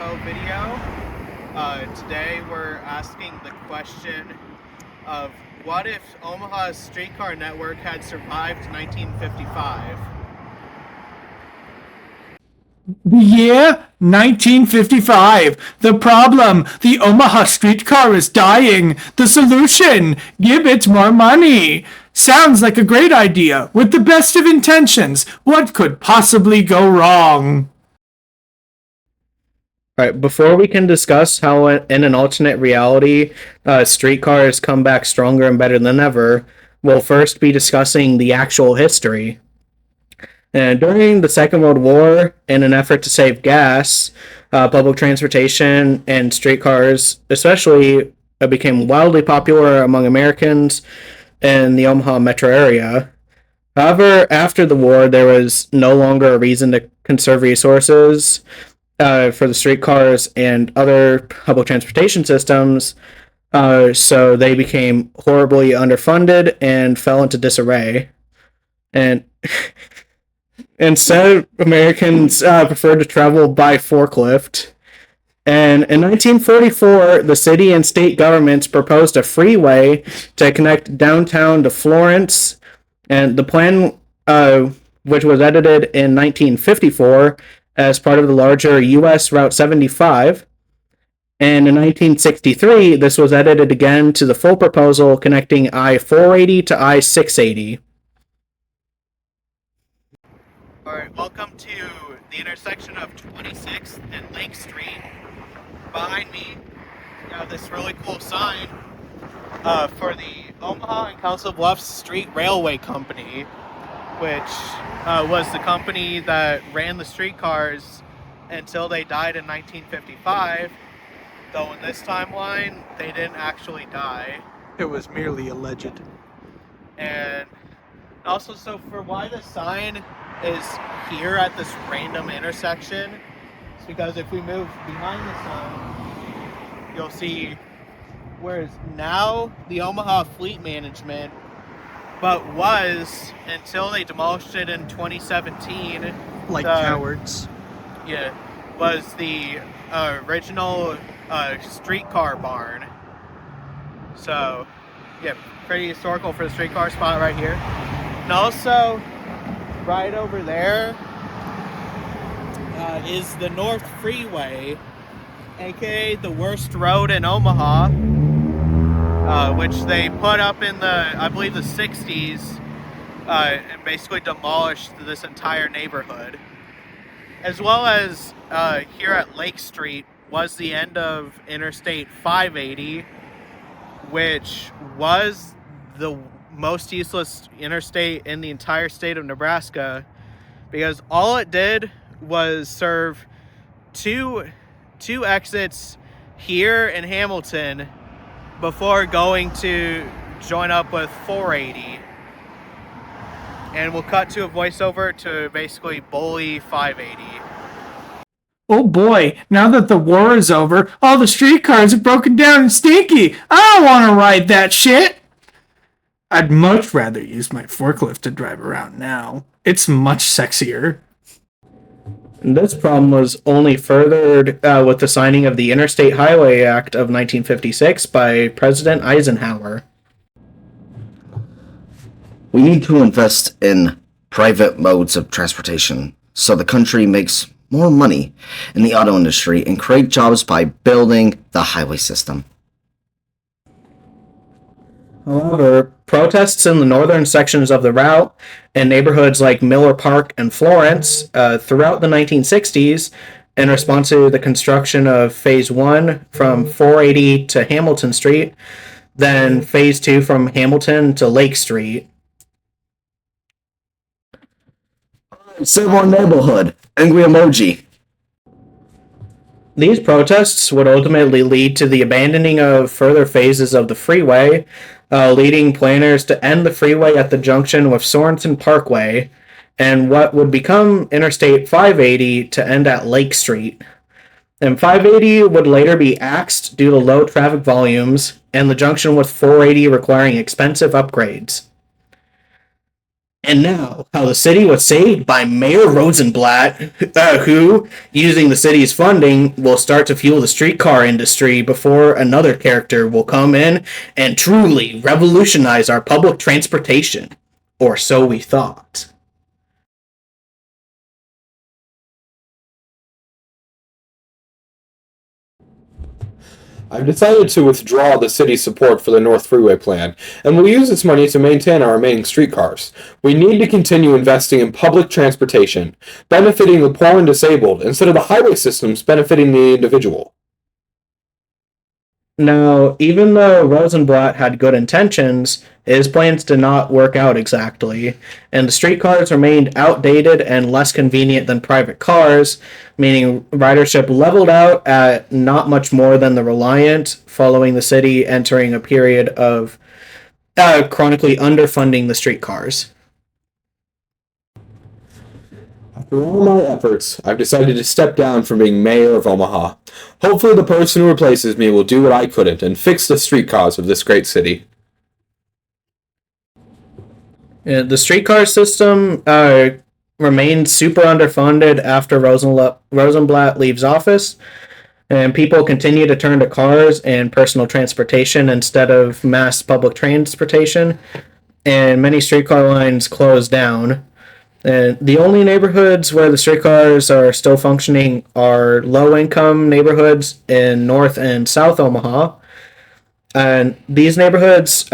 info video. Today we're asking the question of what if Omaha's streetcar network had survived 1955? The year 1955. The problem: the Omaha streetcar is dying. The solution: give it more money. Sounds like a great idea. With the best of intentions, what could possibly go wrong? Alright, before we can discuss how in an alternate reality streetcars come back stronger and better than ever, we'll first be discussing the actual history. And during the Second World War, in an effort to save gas, public transportation and streetcars especially became wildly popular among Americans in the Omaha metro area. However, after the war, there was no longer a reason to conserve resources for the streetcars and other public transportation systems, so they became horribly underfunded and fell into disarray. And instead, Americans preferred to travel by forklift. And in 1944, the city and state governments proposed a freeway to connect downtown to Florence. And the plan, which was edited in 1954 as part of the larger U.S. Route 75. And in 1963, this was edited again to the full proposal connecting I-480 to I-680. Alright, welcome to the intersection of 26th and Lake Street. Behind me, you have this really cool sign for the Omaha and Council Bluffs Street Railway Company, which was the company that ran the streetcars until they died in 1955, though in this timeline, they didn't actually die. It was merely alleged. And also, so for why the sign is here at this random intersection, it's because if we move behind the sign, you'll see whereas now the Omaha Fleet Management, but was until they demolished it in 2017. Like cowards. Yeah, was the original streetcar barn. So, yeah, pretty historical for the streetcar spot right here. And also, right over there is the North Freeway, aka the worst road in Omaha, which they put up in the, I believe, the 60s, and basically demolished this entire neighborhood. As well as here at Lake Street was the end of Interstate 580, which was the most useless interstate in the entire state of Nebraska, because all it did was serve two exits here in Hamilton before going to join up with 480. And we'll cut to a voiceover to basically bully 580. Oh boy, now that the war is over, all the streetcars are broken down and stinky. I don't want to ride that shit. I'd much rather use my forklift to drive around now. It's much sexier. This problem was only furthered with the signing of the Interstate Highway Act of 1956 by President Eisenhower. We need to invest in private modes of transportation so the country makes more money in the auto industry and create jobs by building the highway system. However, protests in the northern sections of the route in neighborhoods like Miller Park and Florence throughout the 1960s, in response to the construction of Phase 1 from 480 to Hamilton Street, then Phase 2 from Hamilton to Lake Street. Save our neighborhood. Angry emoji. These protests would ultimately lead to the abandoning of further phases of the freeway, leading planners to end the freeway at the junction with Sorensen Parkway, and what would become Interstate 580 to end at Lake Street. And 580 would later be axed due to low traffic volumes, and the junction with 480 requiring expensive upgrades. And now, how the city was saved by Mayor Rosenblatt, who, using the city's funding, will start to fuel the streetcar industry before another character will come in and truly revolutionize our public transportation. Or so we thought. I've decided to withdraw the city's support for the North Freeway plan, and will use this money to maintain our remaining streetcars. We need to continue investing in public transportation, benefiting the poor and disabled, instead of the highway systems benefiting the individual. Now, even though Rosenblatt had good intentions, his plans did not work out exactly, and the streetcars remained outdated and less convenient than private cars, meaning ridership leveled out at not much more than the Reliant, following the city entering a period of chronically underfunding the streetcars. After all my efforts, I've decided to step down from being mayor of Omaha. Hopefully the person who replaces me will do what I couldn't and fix the streetcars of this great city. The streetcar system remained super underfunded after Rosenblatt leaves office, and people continue to turn to cars and personal transportation instead of mass public transportation, and many streetcar lines close down. And the only neighborhoods where the streetcars are still functioning are low-income neighborhoods in North and South Omaha. And these neighborhoods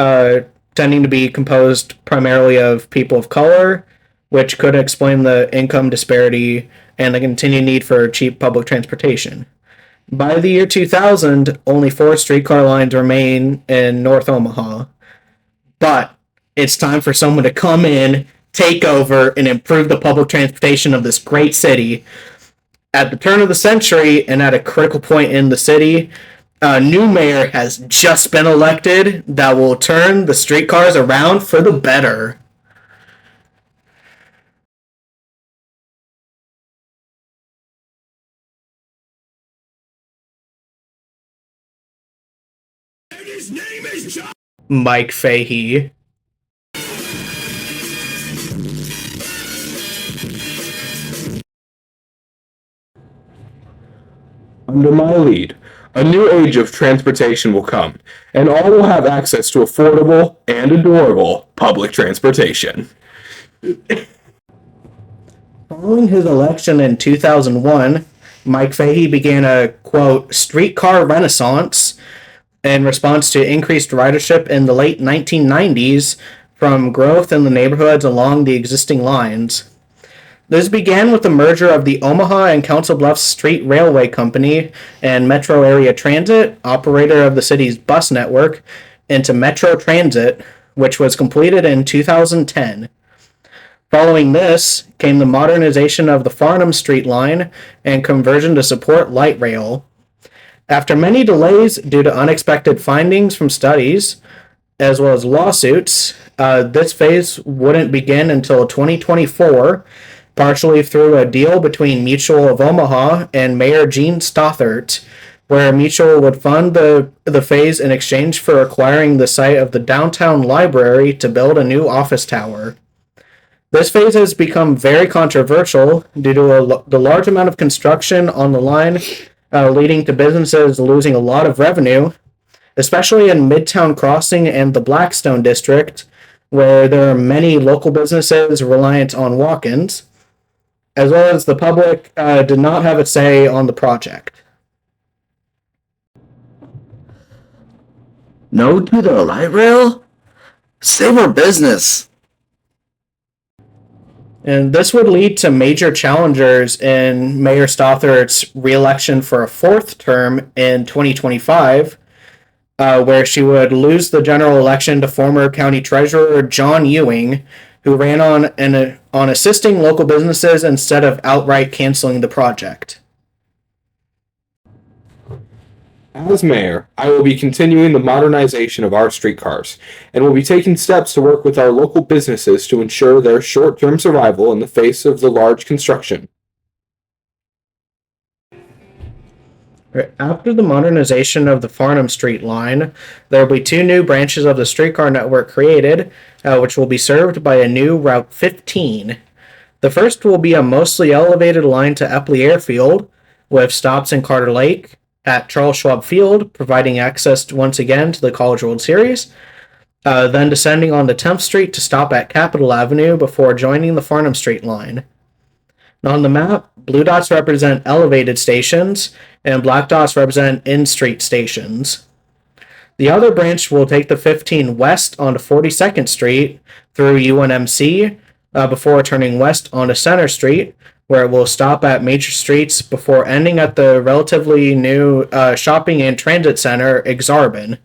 tending to be composed primarily of people of color, which could explain the income disparity and the continued need for cheap public transportation. By the year 2000, only 4 streetcar lines remain in North Omaha. But it's time for someone to come in, take over, and improve the public transportation of this great city. At the turn of the century, and at a critical point in the city, a new mayor has just been elected that will turn the streetcars around for the better. And his name is John Mike Fahey. Under my lead, a new age of transportation will come, and all will have access to affordable and adorable public transportation. Following his election in 2001, Mike Fahey began a, quote, streetcar renaissance in response to increased ridership in the late 1990s from growth in the neighborhoods along the existing lines. This began with the merger of the Omaha and Council Bluffs Street Railway Company and Metro Area Transit, operator of the city's bus network, into Metro Transit, which was completed in 2010. Following this came the modernization of the Farnam Street line and conversion to support light rail. After many delays due to unexpected findings from studies, as well as lawsuits, this phase wouldn't begin until 2024, partially through a deal between Mutual of Omaha and Mayor Gene Stothert, where Mutual would fund the phase in exchange for acquiring the site of the downtown library to build a new office tower. This phase has become very controversial due to the large amount of construction on the line, leading to businesses losing a lot of revenue, especially in Midtown Crossing and the Blackstone District, where there are many local businesses reliant on walk-ins, as well as the public did not have a say on the project. No to the light rail? Save our business. And this would lead to major challengers in Mayor Stothert's re-election for a 4th term in 2025, where she would lose the general election to former county treasurer John Ewing, who ran on assisting local businesses instead of outright canceling the project. As mayor, I will be continuing the modernization of our streetcars, and will be taking steps to work with our local businesses to ensure their short-term survival in the face of the large construction. After the modernization of the Farnam Street line, there will be 2 new branches of the streetcar network created, which will be served by a new Route 15. The first will be a mostly elevated line to Epley Airfield, with stops in Carter Lake, at Charles Schwab Field, providing access once again to the College World Series, then descending onto 10th Street to stop at Capitol Avenue before joining the Farnam Street line. On the map, blue dots represent elevated stations, and black dots represent in-street stations. The other branch will take the 15 west onto 42nd Street through UNMC before turning west onto Center Street, where it will stop at major streets before ending at the relatively new shopping and transit center, Exarban.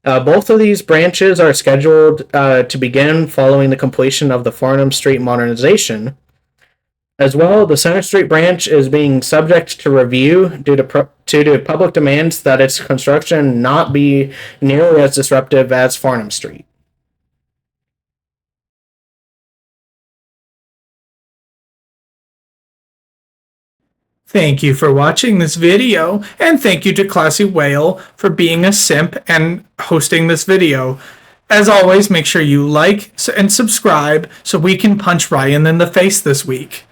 Both of these branches are scheduled to begin following the completion of the Farnam Street modernization. As well, the Center Street branch is being subject to review due to public demands that its construction not be nearly as disruptive as Farnam Street. Thank you for watching this video, and thank you to Classy Whale for being a simp and hosting this video. As always, make sure you like and subscribe so we can punch Ryan in the face this week.